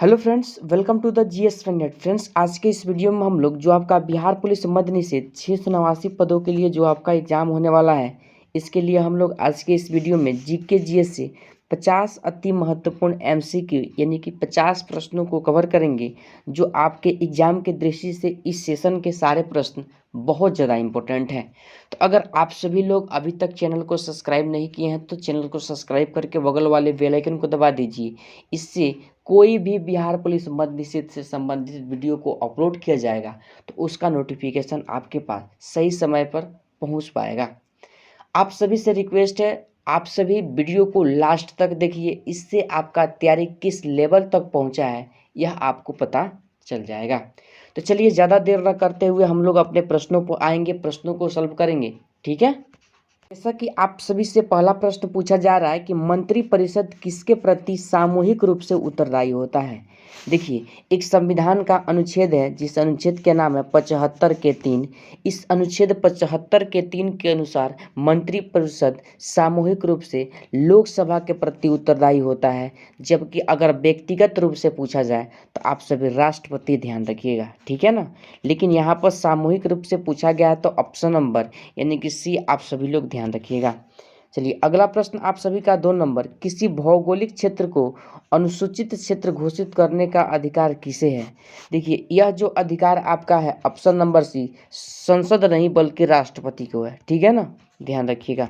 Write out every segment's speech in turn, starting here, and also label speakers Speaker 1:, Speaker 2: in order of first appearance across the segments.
Speaker 1: Hello friends, welcome to the GS net. Friends, आज के इस वीडियो में हम लोग जो आपका बिहार पुलिस मद्य निषेध 689 पदों के लिए जो आपका एग्जाम होने वाला है, इसके लिए हम लोग आज के इस वीडियो में जीके जीएस से 50 अति महत्वपूर्ण एमसीक्यू यानी कि 50 प्रश्नों को कवर करेंगे, जो आपके एग्जाम के दृष्टि से इस सेशन के सारे प्रश्न बहुत ज़्यादा इंपॉर्टेंट हैं। तो अगर आप सभी लोग अभी तक चैनल को सब्सक्राइब नहीं किए हैं तो चैनल को सब्सक्राइब करके बगल वाले बेल आइकन को दबा दीजिए। इससे कोई भी बिहार पुलिस मद्य निषेध से संबंधित वीडियो को अपलोड किया जाएगा तो उसका नोटिफिकेशन आपके पास सही समय पर पहुंच पाएगा। आप सभी से रिक्वेस्ट है, आप सभी वीडियो को लास्ट तक देखिए, इससे आपका तैयारी किस लेवल तक पहुंचा है यह आपको पता चल जाएगा। तो चलिए ज़्यादा देर न करते हुए हम लोग अपने प्रश्नों पर आएंगे, प्रश्नों को सॉल्व करेंगे। ठीक है, जैसा कि आप सभी से पहला प्रश्न पूछा जा रहा है कि मंत्रिपरिषद किसके प्रति सामूहिक रूप से उत्तरदायी होता है। देखिए, एक संविधान का अनुच्छेद है जिस अनुच्छेद के नाम है 75 के 3। इस अनुच्छेद 75 के 3 के अनुसार मंत्रिपरिषद सामूहिक रूप से लोकसभा के प्रति उत्तरदायी होता है, जबकि अगर व्यक्तिगत रूप से पूछा जाए तो आप सभी राष्ट्रपति ध्यान रखिएगा। ठीक है ना, लेकिन यहाँ पर सामूहिक रूप से पूछा गया है तो ऑप्शन नंबर यानी कि सी आप सभी लोग ध्यान रखिएगा। चलिए अगला प्रश्न आप सभी का 2 नंबर, किसी भौगोलिक क्षेत्र को अनुसूचित क्षेत्र घोषित करने का अधिकार किसे है। देखिए, यह जो अधिकार आपका है ऑप्शन नंबर सी, संसद नहीं बल्कि राष्ट्रपति को है। ठीक है ना, ध्यान रखिएगा।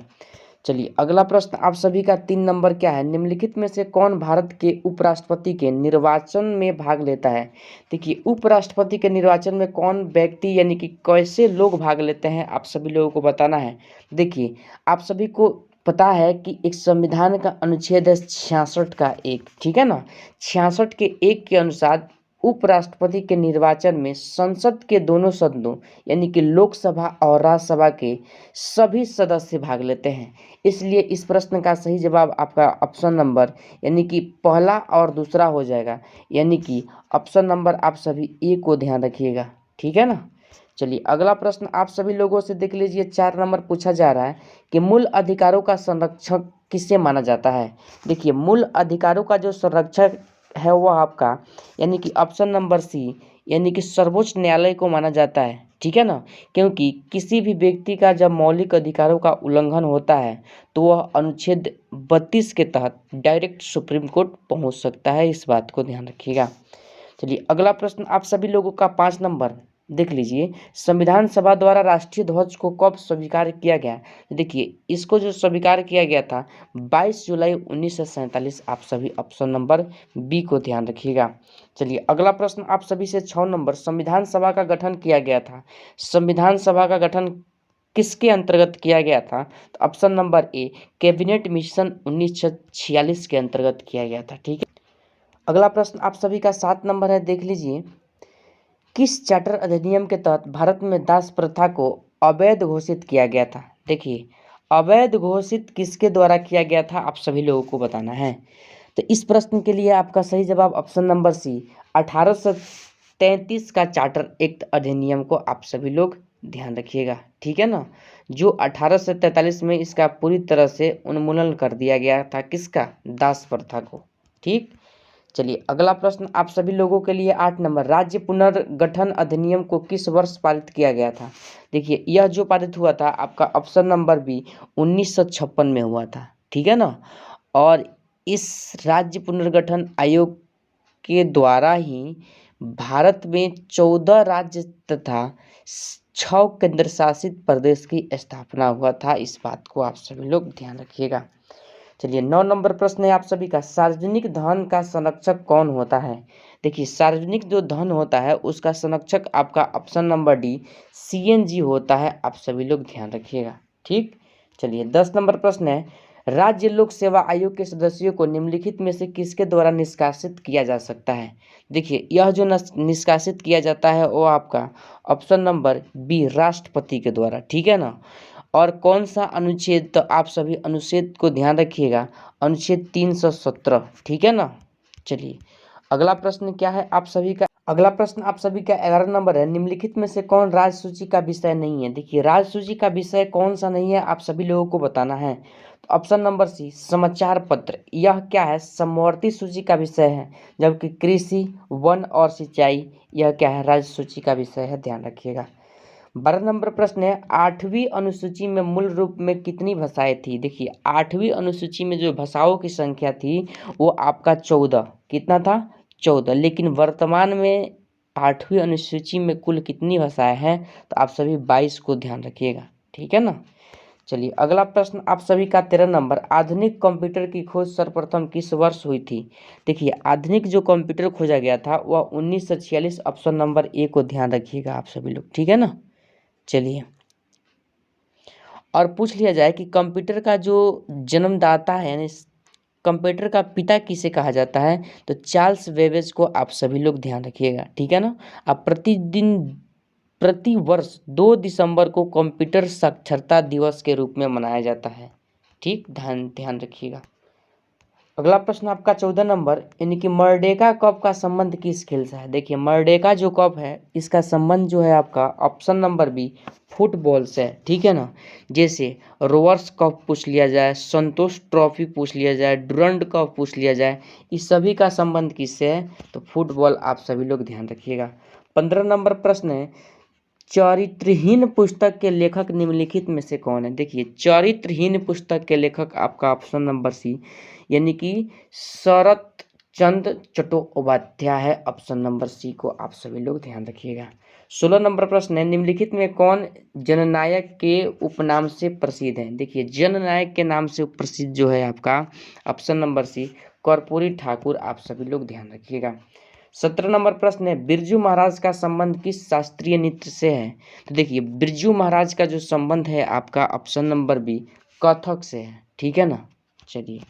Speaker 1: चलिए अगला प्रश्न आप सभी का 3 नंबर क्या है, निम्नलिखित में से कौन भारत के उपराष्ट्रपति के निर्वाचन में भाग लेता है। देखिए, उपराष्ट्रपति के निर्वाचन में कौन व्यक्ति यानी कि कैसे लोग भाग लेते हैं आप सभी लोगों को बताना है। देखिए, आप सभी को पता है कि एक संविधान का अनुच्छेद है 66 का 1। ठीक है ना, 66 के 1 के अनुसार उपराष्ट्रपति के निर्वाचन में संसद के दोनों सदनों यानी कि लोकसभा और राज्यसभा के सभी सदस्य भाग लेते हैं। इसलिए इस प्रश्न का सही जवाब आपका ऑप्शन नंबर यानी कि पहला और दूसरा हो जाएगा, यानी कि ऑप्शन नंबर आप सभी ए को ध्यान रखिएगा। ठीक है ना। चलिए अगला प्रश्न आप सभी लोगों से देख लीजिए, 4 नंबर पूछा जा रहा है कि मूल अधिकारों का संरक्षक किसे माना जाता है। देखिए, मूल अधिकारों का जो संरक्षक है वो आपका यानी कि ऑप्शन नंबर सी यानी कि सर्वोच्च न्यायालय को माना जाता है। ठीक है ना, क्योंकि किसी भी व्यक्ति का जब मौलिक अधिकारों का उल्लंघन होता है तो वह अनुच्छेद 32 के तहत डायरेक्ट सुप्रीम कोर्ट पहुंच सकता है, इस बात को ध्यान रखिएगा। चलिए अगला प्रश्न आप सभी लोगों का 5 नंबर देख लीजिए, संविधान सभा द्वारा राष्ट्रीय ध्वज को कब स्वीकार किया गया। देखिए, इसको जो स्वीकार किया गया था 22 जुलाई 1947। आप सभी ऑप्शन नंबर बी को ध्यान रखिएगा। चलिए अगला प्रश्न आप सभी से 6 नंबर, संविधान सभा का गठन किया गया था, संविधान सभा का गठन किसके अंतर्गत किया गया था। तो option number A, cabinet mission 1946 के अंतर्गत किया गया था। ठीक है, अगला प्रश्न आप सभी का 7 नंबर है, देख लीजिए, किस चार्टर अधिनियम के तहत भारत में दास प्रथा को अवैध घोषित किया गया था। देखिए, अवैध घोषित किसके द्वारा किया गया था आप सभी लोगों को बताना है। तो इस प्रश्न के लिए आपका सही जवाब ऑप्शन नंबर सी 1833 का चार्टर एक्ट अधिनियम को आप सभी लोग ध्यान रखिएगा। ठीक है ना, जो 1843 में इसका पूरी तरह से उन्मूलन कर दिया गया था, किसका, दास प्रथा को। ठीक, चलिए अगला प्रश्न आप सभी लोगों के लिए 8 नंबर, राज्य पुनर्गठन अधिनियम को किस वर्ष पारित किया गया था। देखिए, यह जो पारित हुआ था आपका ऑप्शन नंबर बी 1956 में हुआ था। ठीक है ना, और इस राज्य पुनर्गठन आयोग के द्वारा ही भारत में 14 राज्य तथा 6 केंद्र शासित प्रदेश की स्थापना हुआ था, इस बात को आप सभी लोग ध्यान रखिएगा। चलिए 9 नंबर प्रश्न है आप सभी का, सार्वजनिक धन का संरक्षक कौन होता है। देखिए, सार्वजनिक जो धन होता है उसका संरक्षक आपका ऑप्शन नंबर डी सीएनजी होता है, आप सभी लोग ध्यान रखिएगा। ठीक, चलिए 10 नंबर प्रश्न है, राज्य लोक सेवा आयोग के सदस्यों को निम्नलिखित में से किसके द्वारा निष्कासित किया जा सकता है। देखिए, यह जो निष्कासित किया जाता है वो आपका ऑप्शन नंबर बी राष्ट्रपति के द्वारा। ठीक है ना, और कौन सा अनुच्छेद, तो आप सभी अनुच्छेद को ध्यान रखिएगा, अनुच्छेद 317। ठीक है ना। चलिए अगला प्रश्न क्या है आप सभी का, अगला प्रश्न आप सभी का 11 नंबर है, निम्नलिखित में से कौन राज्य सूची का विषय नहीं है। देखिए, राज्य सूची का विषय कौन सा नहीं है आप सभी लोगों को बताना है। तो ऑप्शन नंबर सी समाचार पत्र, यह क्या है, समवर्ती सूची का विषय है। जबकि कृषि, वन और सिंचाई यह क्या है, राज्य सूची का विषय है, ध्यान रखिएगा। 12 नंबर प्रश्न है, 8वीं अनुसूची में मूल रूप में कितनी भाषाएं थी। देखिए 8वीं अनुसूची में जो भाषाओं की संख्या थी वो आपका 14, कितना था, 14। लेकिन वर्तमान में 8वीं अनुसूची में कुल कितनी भाषाएं हैं, तो आप सभी 22 को ध्यान रखिएगा, ठीक है ना। चलिए अगला प्रश्न आप सभी का 13 नंबर, आधुनिक कंप्यूटर की खोज सर्वप्रथम किस वर्ष हुई थी। देखिए आधुनिक जो कंप्यूटर खोजा गया था वह 1946, ऑप्शन नंबर ए को ध्यान रखिएगा आप सभी लोग, ठीक है ना। चलिए और पूछ लिया जाए कि कंप्यूटर का जो जन्मदाता है, यानी कंप्यूटर का पिता किसे कहा जाता है, तो चार्ल्स बेबेज को आप सभी लोग ध्यान रखिएगा, ठीक है ना। अब प्रति वर्ष 2 दिसंबर को कंप्यूटर साक्षरता दिवस के रूप में मनाया जाता है, ठीक, ध्यान ध्यान रखिएगा। अगला प्रश्न आपका 14 नंबर, यानी कि मर्डेका कप का संबंध किस खेल से है। देखिए मर्डेका जो कप है इसका संबंध जो है आपका ऑप्शन नंबर बी फुटबॉल से है, ठीक है ना। जैसे रोवर्स कप पूछ लिया जाए, संतोष ट्रॉफी पूछ लिया जाए, डुरंड कप पूछ लिया जाए, इस सभी का संबंध किससे है, तो फुटबॉल, आप सभी लोग ध्यान रखिएगा। 15 नंबर प्रश्न है, चरित्रहीन पुस्तक के लेखक निम्नलिखित में से कौन है। देखिए चरित्रहीन पुस्तक के लेखक आपका ऑप्शन नंबर सी, यानी कि शरत चंद्र चट्टोपाध्याय है, ऑप्शन नंबर सी को आप सभी लोग ध्यान रखिएगा। 16 नंबर प्रश्न है, निम्नलिखित में कौन जननायक के उपनाम से प्रसिद्ध है। देखिए जननायक के नाम से प्रसिद्ध जो है आपका option number C Karpoori Thakur, आप सभी लोग ध्यान रखिएगा। 17 नंबर प्रश्न है, बिरजू महाराज का संबंध किस शास्त्रीय नृत्य से है। तो देखिए बिरजू महाराज का जो संबंध है आपका ऑप्शन नंबर बी कथक से है, ठीक है ना। चलिए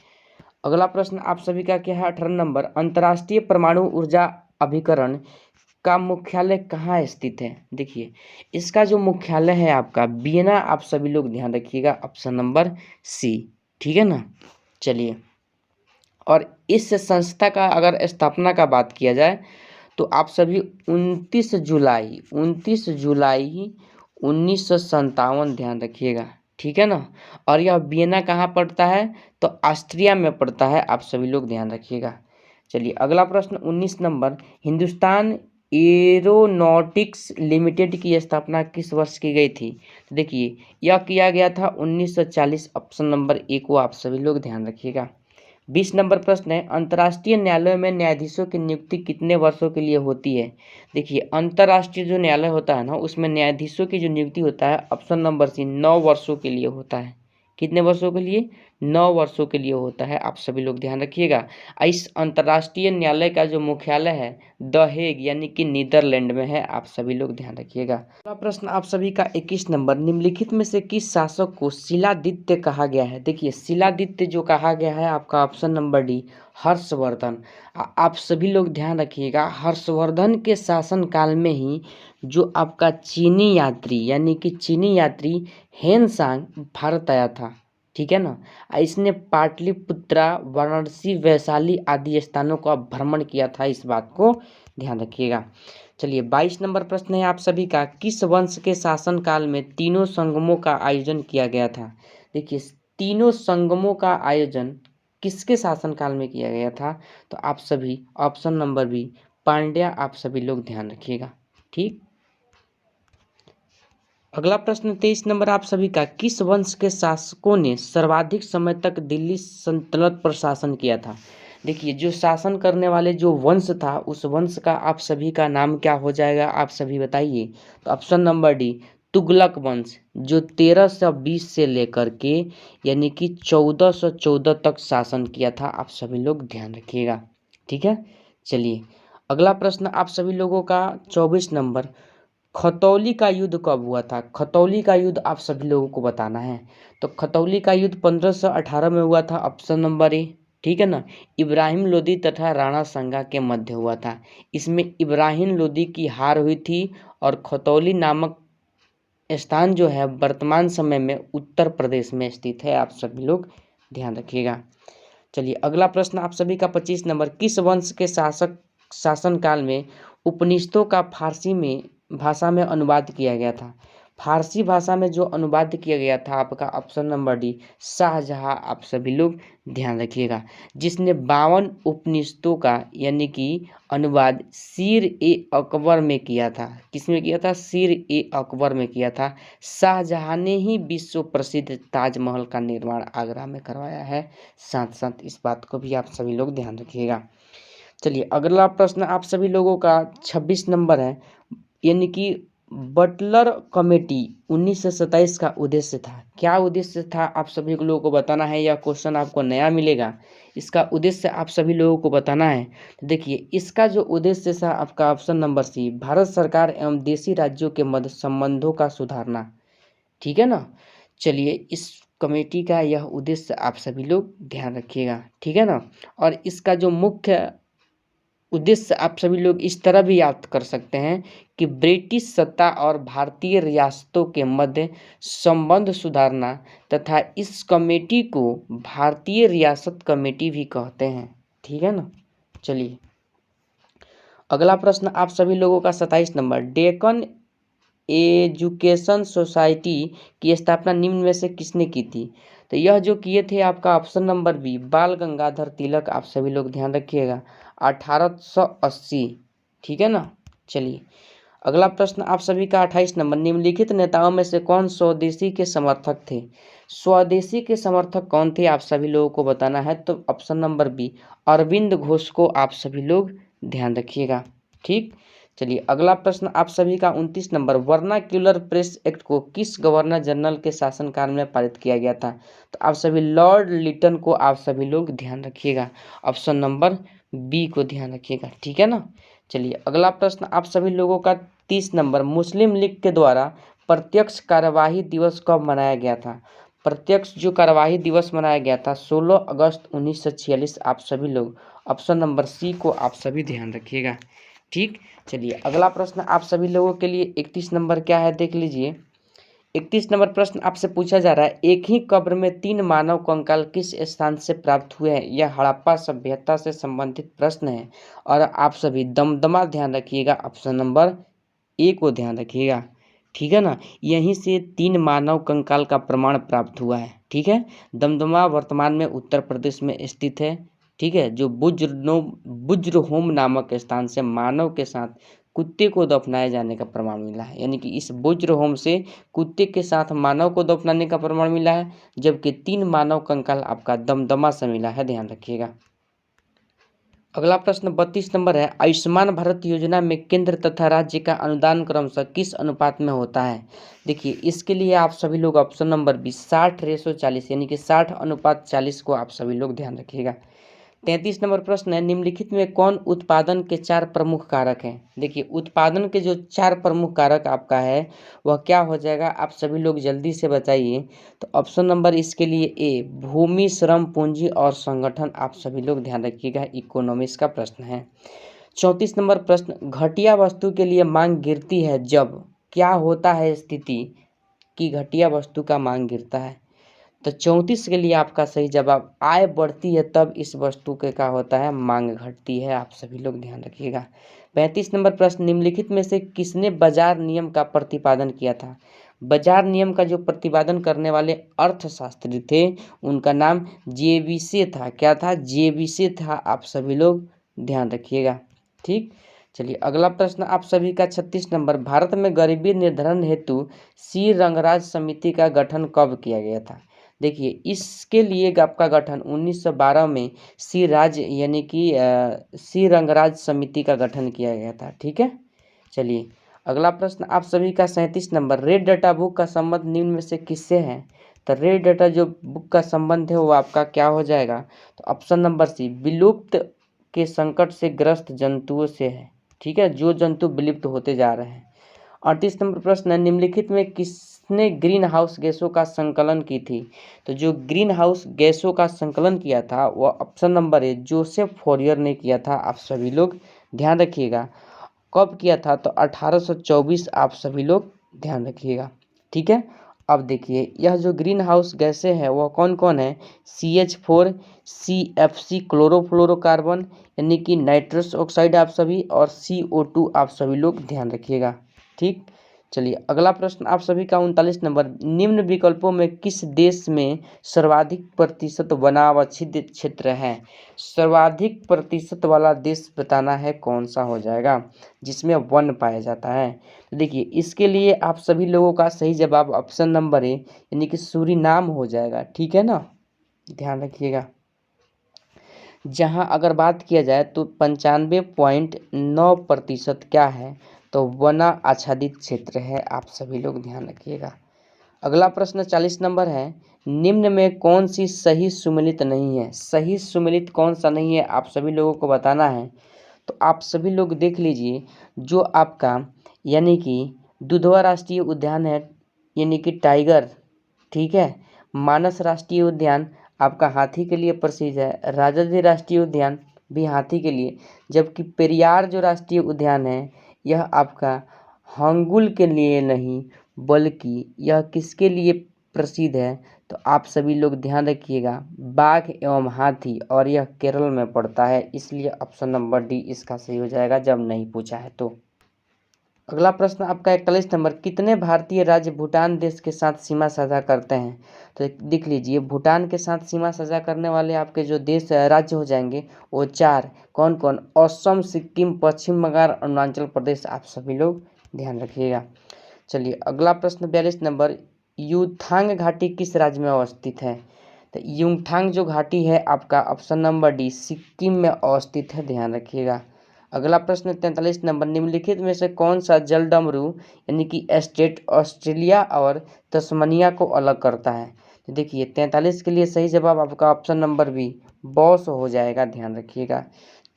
Speaker 1: अगला प्रश्न आप सभी का क्या है, 18 नंबर, अंतर्राष्ट्रीय परमाणु ऊर्जा अभिकरण का मुख्यालय कहाँ स्थित है। देखिए इसका जो मुख्यालय है आपका वियना, आप सभी लोग ध्यान रखिएगा, ऑप्शन नंबर सी, ठीक है ना। चलिए और इस संस्था का अगर स्थापना का बात किया जाए तो आप सभी 29 जुलाई 1957 ध्यान रखिएगा, ठीक है ना। और यह वियना कहाँ पड़ता है, तो ऑस्ट्रिया में पड़ता है, आप सभी लोग ध्यान रखिएगा। चलिए अगला प्रश्न 19 नंबर, हिंदुस्तान एरोनॉटिक्स लिमिटेड की स्थापना किस वर्ष की गई थी। तो देखिए यह किया गया था 1940, ऑप्शन नंबर ए को आप सभी लोग ध्यान रखिएगा। 20 नंबर प्रश्न है, अंतर्राष्ट्रीय न्यायालयों में न्यायाधीशों की नियुक्ति कितने वर्षों के लिए होती है। देखिए अंतर्राष्ट्रीय जो न्यायालय होता है ना उसमें न्यायाधीशों की जो नियुक्ति होता है ऑप्शन नंबर सी 9 वर्षों के लिए होता है। कितने वर्षों के लिए, 9 वर्षों के लिए होता है, आप सभी लोग ध्यान रखिएगा। इस अंतर्राष्ट्रीय न्यायालय का जो मुख्यालय है द हेग यानी कि नीदरलैंड में है, आप सभी लोग ध्यान रखिएगा। अगला प्रश्न आप सभी का 21 नंबर, निम्नलिखित में से किस शासक को शिलादित्य कहा गया है। देखिए शिलादित्य जो कहा गया है आपका ऑप्शन नंबर डी हर्षवर्धन। आप सभी लोग ध्यान रखिएगा, हर्षवर्धन के शासन काल में ही जो आपका चीनी यात्री यानी कि चीनी यात्री हेनसांग भारत आया था, ठीक है ना। इसने पाटलिपुत्रा, वाराणसी, वैशाली आदि स्थानों का भ्रमण किया था, इस बात को ध्यान रखिएगा। चलिए 22 नंबर प्रश्न है आप सभी का, किस वंश के शासन काल में तीनों संगमों का आयोजन किया गया था। देखिए तीनों संगमों का आयोजन किसके शासन काल में किया गया था, तो आप सभी ऑप्शन नंबर बी पांड्या, आप सभी लोग ध्यान रखिएगा, ठीक। अगला प्रश्न 23 नंबर आप सभी का, किस वंश के शासकों ने सर्वाधिक समय तक दिल्ली सल्तनत पर शासन किया था। देखिए जो शासन करने वाले जो वंश था उस वंश का आप सभी का नाम क्या हो जाएगा, आप सभी बताइए। तो ऑप्शन नंबर डी तुगलक वंश, जो 1320 से लेकर के यानी कि 1414 तक शासन किया था, आप सभी लोग ध्यान रखिएगा, ठीक है। चलिए अगला प्रश्न आप सभी लोगों का 24 नंबर, खतौली का युद्ध कब हुआ था। खतौली का युद्ध आप सभी लोगों को बताना है। तो खतौली का युद्ध 1518 में हुआ था, ऑप्शन नंबर ए, ठीक है ना। इब्राहिम लोदी तथा राणा संगा के मध्य हुआ था। इसमें इब्राहिम लोदी की हार हुई थी और खतौली नामक स्थान जो है वर्तमान समय में उत्तर प्रदेश में स्थित है, आप सभी लोग ध्यान रखिएगा। चलिए अगला प्रश्न आप सभी का 25 नंबर, किस वंश के शासनकाल में उपनिषदों का फारसी में भाषा में अनुवाद किया गया था। फारसी भाषा में जो अनुवाद किया गया था आपका ऑप्शन नंबर डी शाहजहां, आप सभी लोग ध्यान रखिएगा, जिसने 52 उपनिषदों का यानी कि अनुवाद सीर ए अकबर में किया था। किसमें किया था? सीर ए अकबर में किया था। शाहजहां ने ही विश्व प्रसिद्ध ताजमहल का निर्माण आगरा में करवाया है। साथ साथ इस बात को भी आप सभी लोग ध्यान रखिएगा। चलिए अगला प्रश्न आप सभी लोगों का 26 नंबर है, यानी कि बटलर कमेटी 1927 का उद्देश्य था। क्या उद्देश्य था आप सभी लोगों को बताना है। यह क्वेश्चन आपको नया मिलेगा, इसका उद्देश्य आप सभी लोगों को बताना है। तो देखिए इसका जो उद्देश्य था आपका ऑप्शन नंबर सी, भारत सरकार एवं देशी राज्यों के मध्य संबंधों का सुधारना। ठीक है ना। चलिए इस कमेटी का यह उद्देश्य आप सभी लोग ध्यान रखिएगा। ठीक है ना। और इसका जो मुख्य उद्देश्य आप सभी लोग इस तरह भी याद कर सकते हैं कि ब्रिटिश सत्ता और भारतीय रियासतों के मध्य संबंध सुधारना, तथा इस कमेटी को भारतीय रियासत कमेटी भी कहते हैं। ठीक है ना। चलिए अगला प्रश्न आप सभी लोगों का 27 नंबर, डेक्कन एजुकेशन सोसाइटी की स्थापना निम्न में से किसने की थी। तो यह जो किए थे आपका ऑप्शन नंबर बी बाल गंगाधर तिलक, आप सभी लोग ध्यान रखिएगा 1880। ठीक है ना। चलिए अगला प्रश्न आप सभी का 28 नंबर, निम्नलिखित नेताओं में से कौन स्वदेशी के समर्थक थे। स्वदेशी के समर्थक कौन थे आप सभी लोगों को बताना है। तो option number B Aurobindo Ghosh को आप सभी लोग ध्यान रखिएगा। ठीक। चलिए अगला प्रश्न आप सभी का 29 नंबर, वर्नाक्यूलर प्रेस एक्ट को किस गवर्नर जनरल के शासनकाल में पारित किया गया था। तो आप सभी लॉर्ड लिटन को आप सभी लोग ध्यान रखिएगा, ऑप्शन नंबर बी को ध्यान रखिएगा। ठीक है ना। चलिए अगला प्रश्न आप सभी लोगों का 30 नंबर, मुस्लिम लीग के द्वारा प्रत्यक्ष कार्यवाही दिवस कब मनाया गया था। प्रत्यक्ष जो कार्यवाही दिवस मनाया गया था 16 अगस्त 1946, आप सभी लोग ऑप्शन नंबर सी को आप सभी ध्यान रखिएगा। ठीक। चलिए अगला प्रश्न आप सभी लोगों के लिए 31 नंबर क्या है देख लीजिए। 31 नंबर प्रश्न आपसे पूछा जा रहा है, एक ही कब्र में 3 मानव कंकाल किस स्थान से प्राप्त हुए हैं। यह हड़प्पा सभ्यता से संबंधित प्रश्न है और आप सभी दमदमा ध्यान रखिएगा, ऑप्शन नंबर ए को ध्यान रखिएगा। ठीक है ना। यहीं से 3 मानव कंकाल का प्रमाण प्राप्त हुआ है। ठीक है। दमदमा वर्तमान में उत्तर प्रदेश में स्थित है। ठीक है। जो बुज्रहोम नामक स्थान से मानव के साथ कुत्ते को दफनाए जाने का प्रमाण मिला है, यानी कि इस बुज्रहोम से कुत्ते के साथ मानव को दफनाने का प्रमाण मिला है, जबकि 3 मानव कंकाल आपका दमदमा से मिला है, ध्यान रखिएगा। अगला प्रश्न 32 नंबर है, आयुष्मान भारत योजना में केंद्र तथा राज्य का अनुदान क्रमशः किस अनुपात में होता है। देखिए इसके लिए आप सभी लोग ऑप्शन नंबर बी 60:40 यानी कि 60:40 को आप सभी लोग ध्यान रखिएगा। 33 नंबर प्रश्न है, निम्नलिखित में कौन उत्पादन के 4 प्रमुख कारक हैं। देखिए उत्पादन के जो 4 प्रमुख कारक आपका है वह क्या हो जाएगा, आप सभी लोग जल्दी से बताइए। तो ऑप्शन नंबर इसके लिए ए भूमि, श्रम, पूंजी और संगठन, आप सभी लोग ध्यान रखिएगा, इकोनॉमिक्स का प्रश्न है। 34 नंबर प्रश्न, घटिया वस्तु के लिए मांग गिरती है जब क्या होता है स्थिति कि घटिया वस्तु का मांग गिरता है। तो 34 के लिए आपका सही जवाब आय बढ़ती है तब इस वस्तु के क्या होता है, मांग घटती है, आप सभी लोग ध्यान रखिएगा। 35 नंबर प्रश्न, निम्नलिखित में से किसने बाजार नियम का प्रतिपादन किया था। बाजार नियम का जो प्रतिपादन करने वाले अर्थशास्त्री थे उनका नाम जेविसे था। क्या था, जेविसे था, आप सभी लोग ध्यान रखिएगा। ठीक। चलिए अगला प्रश्न आप सभी का 36 नंबर, भारत में गरीबी निर्धारण हेतु सी रंगराज समिति का गठन कब किया गया था। देखिए इसके लिए आपका गठन 1912 में सी रंगराज समिति का गठन किया गया था। ठीक है। चलिए अगला प्रश्न आप सभी का 37 नंबर, रेड डाटा बुक का संबंध निम्न में से किससे है। तो रेड डाटा जो बुक का संबंध है वो आपका क्या हो जाएगा। तो ऑप्शन नंबर सी विलुप्त के संकट से ग्रस्त जंतुओं से है। ठीक है, जो जंतु विलुप्त होते जा रहे हैं। 38 नंबर प्रश्न है, निम्नलिखित में किसने ग्रीन हाउस गैसों का संकलन की थी। तो जो ग्रीन हाउस गैसों का संकलन किया था वह ऑप्शन नंबर है जोसेफ फोरियर ने किया था, आप सभी लोग ध्यान रखिएगा। कब किया था, तो 1824, आप सभी लोग ध्यान रखिएगा। ठीक है। अब देखिए यह जो ग्रीन हाउस गैसें हैं वह कौन कौन है, CH4, CFC क्लोरोफ्लोरोकार्बन यानी कि नाइट्रस ऑक्साइड आप सभी, और CO2 आप सभी लोग ध्यान रखिएगा। ठीक। चलिए अगला प्रश्न आप सभी का 39 नंबर, निम्न विकल्पों में किस देश में सर्वाधिक प्रतिशत वनावच्छिद क्षेत्र है? सर्वाधिक प्रतिशत वाला देश बताना है कौन सा हो जाएगा जिसमें वन पाया जाता है। तो देखिए इसके लिए आप सभी लोगों का सही जवाब ऑप्शन नंबर ए यानी कि सूरीनाम हो जाएगा, ठीक है ना, ध्यान रखिएगा। जहां अगर बात किया जाए तो 95.9% क्या है, तो वना आच्छादित क्षेत्र है, आप सभी लोग ध्यान रखिएगा। अगला प्रश्न 40 नंबर है, निम्न में कौन सी सही सुमेलित नहीं है? सही सुमेलित कौन सा नहीं है आप सभी लोगों को बताना है। तो आप सभी लोग देख लीजिए, जो आपका यानी कि दुधवा राष्ट्रीय उद्यान है यानी कि टाइगर, ठीक है, मानस राष्ट्रीय उद्यान आपका हाथी के लिए प्रसिद्ध है, राजाजी राष्ट्रीय उद्यान भी हाथी के लिए, जबकि पेरियार जो राष्ट्रीय उद्यान है यह आपका हंगुल के लिए नहीं बल्कि यह किसके लिए प्रसिद्ध है, तो आप सभी लोग ध्यान रखिएगा, बाघ एवं हाथी, और यह केरल में पड़ता है, इसलिए ऑप्शन नंबर डी इसका सही हो जाएगा जब नहीं पूछा है तो। अगला प्रश्न आपका 41 नंबर, कितने भारतीय राज्य भूटान देश के साथ सीमा साझा करते हैं? तो देख लीजिए, भूटान के साथ सीमा साझा करने वाले आपके जो देश राज्य हो जाएंगे वो 4, कौन कौन? असम, सिक्किम, पश्चिम बंगाल, अरुणाचल प्रदेश, आप सभी लोग ध्यान रखिएगा। चलिए अगला प्रश्न 42 नंबर, युमथांग घाटी किस राज्य में अवस्थित है? तो युमथांग जो घाटी है आपका ऑप्शन नंबर डी सिक्किम में अवस्थित है, ध्यान रखिएगा। अगला प्रश्न 43 नंबर, निम्नलिखित में से कौन सा जलडमरू यानी कि एस्टेट ऑस्ट्रेलिया और तस्मानिया को अलग करता है? तो देखिए 43 के लिए सही जवाब आपका ऑप्शन नंबर बी बॉस हो जाएगा, ध्यान रखिएगा।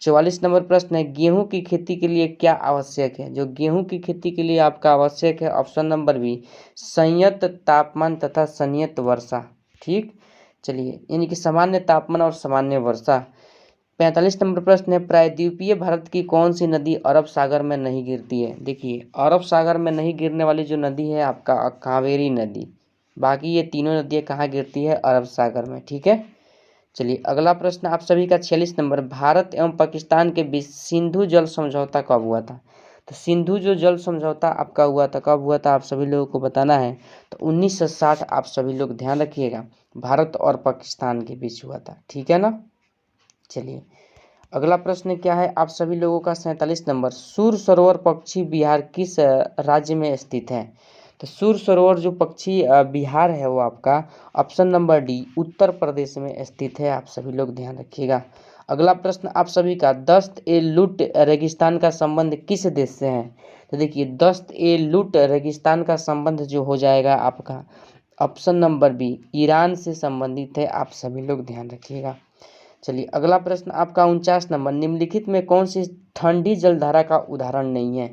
Speaker 1: 44 नंबर प्रश्न है, गेहूं की खेती के लिए क्या आवश्यक है? जो गेहूं की खेती के लिए आपका आवश्यक है ऑप्शन नंबर बी संयत तापमान तथा संयत वर्षा, ठीक। चलिए यानी कि सामान्य तापमान और सामान्य वर्षा। 45 नंबर प्रश्न है, प्रायद्वीपीय भारत की कौन सी नदी अरब सागर में नहीं गिरती है? देखिए अरब सागर में नहीं गिरने वाली जो नदी है आपका कावेरी नदी, बाकी ये तीनों नदियाँ कहाँ गिरती है? अरब सागर में, ठीक है। चलिए अगला प्रश्न आप सभी का 46 नंबर, भारत एवं पाकिस्तान के बीच सिंधु जल समझौता कब हुआ था? तो सिंधु जो जल समझौता आपका हुआ था कब हुआ था आप सभी लोगों को बताना है। तो 1960 आप सभी लोग ध्यान रखिएगा, भारत और पाकिस्तान के बीच हुआ था, ठीक है ना। चलिए अगला प्रश्न क्या है आप सभी लोगों का 47 नंबर, सूर सरोवर पक्षी बिहार किस राज्य में स्थित है? तो सूर सरोवर जो पक्षी बिहार है वो आपका option number D Uttar Pradesh में स्थित है, आप सभी लोग ध्यान रखिएगा। अगला प्रश्न आप सभी का, दस्त ए लुट रेगिस्तान का संबंध किस देश से है? तो देखिए दस्त ए लुट रेगिस्तान का संबंध जो हो जाएगा आपका ऑप्शन नंबर बी ईरान से संबंधित है, आप सभी लोग ध्यान रखिएगा। चलिए अगला प्रश्न आपका 49 नंबर, निम्नलिखित में कौन सी ठंडी जलधारा का उदाहरण नहीं है?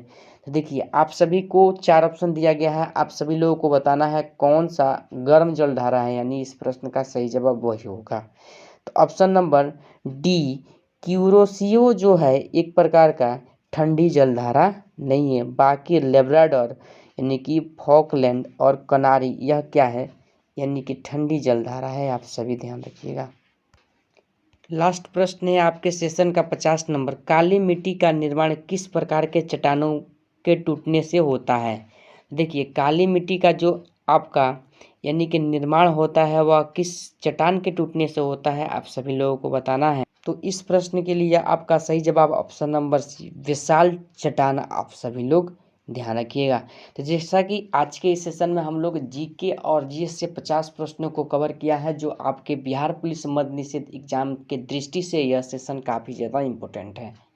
Speaker 1: तो देखिए आप सभी को 4 ऑप्शन दिया गया है, आप सभी लोगों को बताना है कौन सा गर्म जलधारा है, यानी इस प्रश्न का सही जवाब वही होगा। तो ऑप्शन नंबर डी क्यूरोसियो जो है एक प्रकार का ठंडी जलधारा नहीं है, बाकी लेब्राडोर यानी कि फॉकलैंड और कनारी यह क्या है, यानी कि ठंडी जलधारा है, आप सभी ध्यान रखिएगा। लास्ट प्रश्न है आपके सेशन का 50 नंबर, काली मिट्टी का निर्माण किस प्रकार के चट्टानों के टूटने से होता है? देखिए काली मिट्टी का जो आपका यानी कि निर्माण होता है वह किस चट्टान के टूटने से होता है, आप सभी लोगों को बताना है। तो इस प्रश्न के लिए आपका सही जवाब ऑप्शन नंबर सी विशाल चट्टान, आप सभी लोग ध्यान रखिएगा। तो जैसा कि आज के इस सेशन में हम लोग जीके और जीएस से 50 प्रश्नों को कवर किया है, जो आपके बिहार पुलिस मद्य निषेध एग्जाम के दृष्टि से यह सेशन काफ़ी ज़्यादा इम्पोर्टेंट है।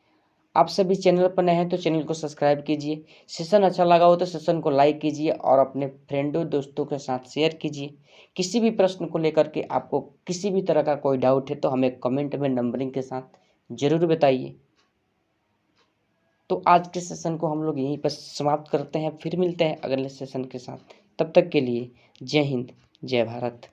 Speaker 1: आप सभी चैनल पर नए हैं तो चैनल को सब्सक्राइब कीजिए, सेशन अच्छा लगा हो तो सेशन को लाइक कीजिए और अपने फ्रेंडों दोस्तों के साथ शेयर कीजिए। किसी भी प्रश्न को लेकर के आपको किसी भी तरह का कोई डाउट है तो हमें कमेंट में नंबरिंग के साथ ज़रूर बताइए। तो आज के सेशन को हम लोग यहीं पर समाप्त करते हैं, फिर मिलते हैं अगले सेशन के साथ। तब तक के लिए जय हिंद, जय भारत।